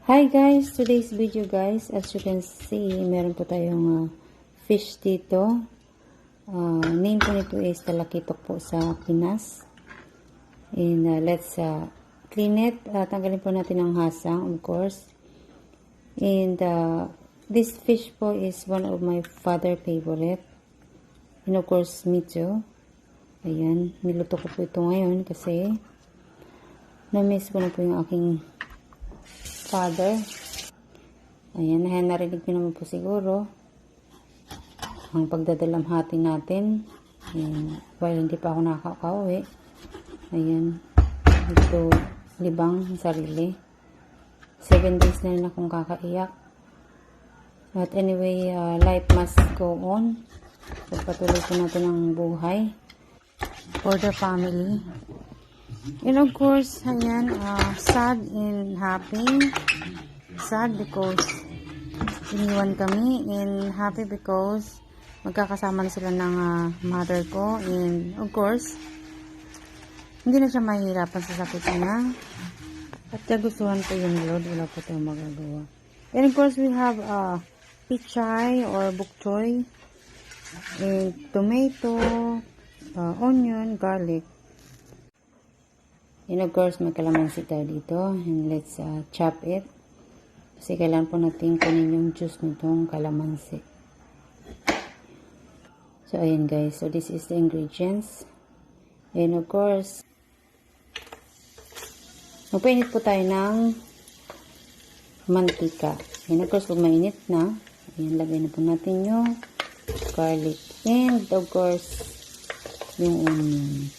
Hi guys! Today's video guys, as you can see, meron po tayong fish dito. Name po nito is talakitok po sa Pinas. And let's clean it. Tanggalin po natin ang hasang, of course. And this fish po is one of my father favorite. And of course, me too. Ayan, niluto ko po ito ngayon kasi na-miss ko na po yung aking father. Ayan, narinig nyo naman po siguro ang pagdadalamhati natin. Ayan, while hindi pa ako nakakauwi. Ayan, ito libang ang sarili. 7 days na rin akong kakaiyak. But anyway, life must go on. Pagpatuloy po natin ang buhay for the family. And of course, ayan, sad and happy. Sad because iniwan kami, and happy because magkakasama na sila ng mother ko. And of course, hindi na siya mahihirapan sa sakit niya. At kagustuhan ko yung Lord, wala po tayong magagawa. And of course, we have pichay or bok choy, and tomato, onion, garlic. And of course, may kalamansi tayo dito. And let's chop it. Kasi kailangan po natin kunin yung juice nitong kalamansi. So, ayan guys. So, this is the ingredients. And of course, magpainit po tayo ng mantika. And of course, pag mainit na, ayan, lagay na po natin yung garlic. And of course, yung onion.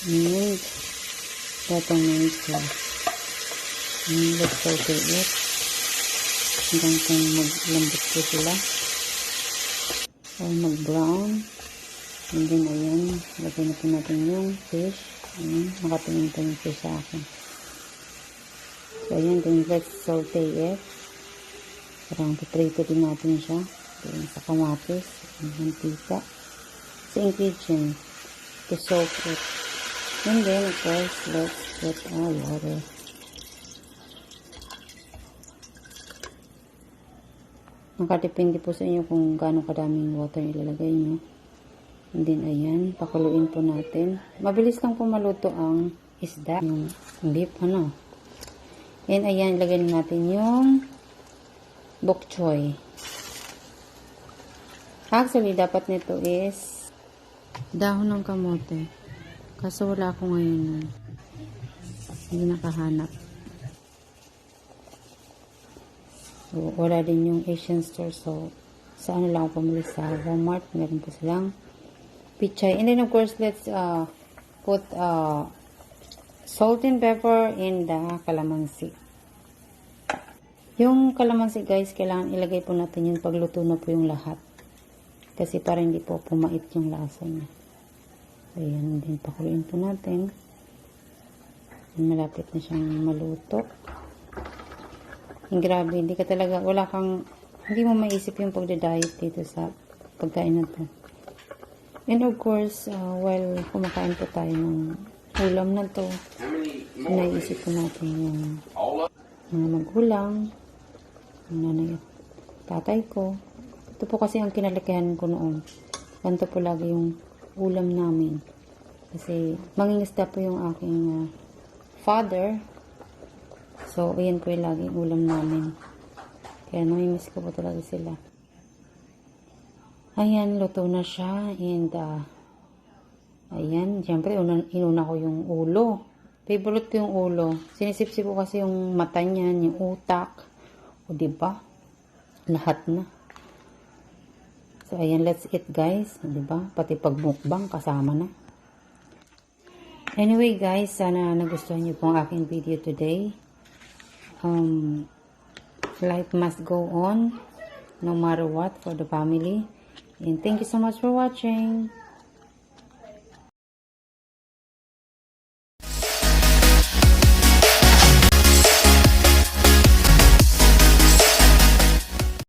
And the tomato. And let's saute it hanggang kung maglambot po sila or mag-brown. And then ayan, lagay na po natin yung fish. Ayan, nakatingin po yung fish sa akin. So ayan, then let's saute it. Parang piprito din natin siya. Then sa kamatis, mantika. Sa ingredients to soak it. And then, of course, let's put our water. Nakadepende po sa inyo kung gaano kadaming water ilalagay nyo. And then, ayan, pakuluin po natin. Mabilis lang po maluto ang isda. Yung beef, ano. And, ayan, ilagay natin yung bok choy. Actually, dapat nito is dahon ng kamote. Kaso wala ako ngayon. Hindi nakahanap. So, wala din yung Asian store. So, sa ano lang ako pumili sa Walmart. Meron po silang pichay. And then, of course, let's put salt and pepper in the calamansi. Yung calamansi, guys, kailangan ilagay po natin yung pagluto na po yung lahat. Kasi para hindi po pumait yung lasa niya. Ayan, din pakuluin po natin. Malapit na siyang maluto. Grabe, hindi ka talaga, hindi mo maisip yung pagda-diet dito sa pagkain na to. And of course, while kumakain po tayo ng ulam na to, naisip po natin yung mga magulang, yung nanay at tatay ko. Ito po kasi ang kinalikihan ko noon. Ganito po lagi yung ulam namin. Kasi mangingisda po yung aking father. So, ayan po yung laging ulam namin. Kaya namimiss ko po talaga sila. Ayan, luto na siya. And, ayan, siyempre, inuna ko yung ulo. Favorite ko yung ulo. Sinisipsip ko kasi yung mata niyan, yung utak. O, diba? Lahat na. So, ayan, let's eat guys. Diba? Pati pagmukbang, kasama na. Anyway guys, sana nagustuhan niyo po ang aking video today. Life must go on, no matter what, for the family. And thank you so much for watching.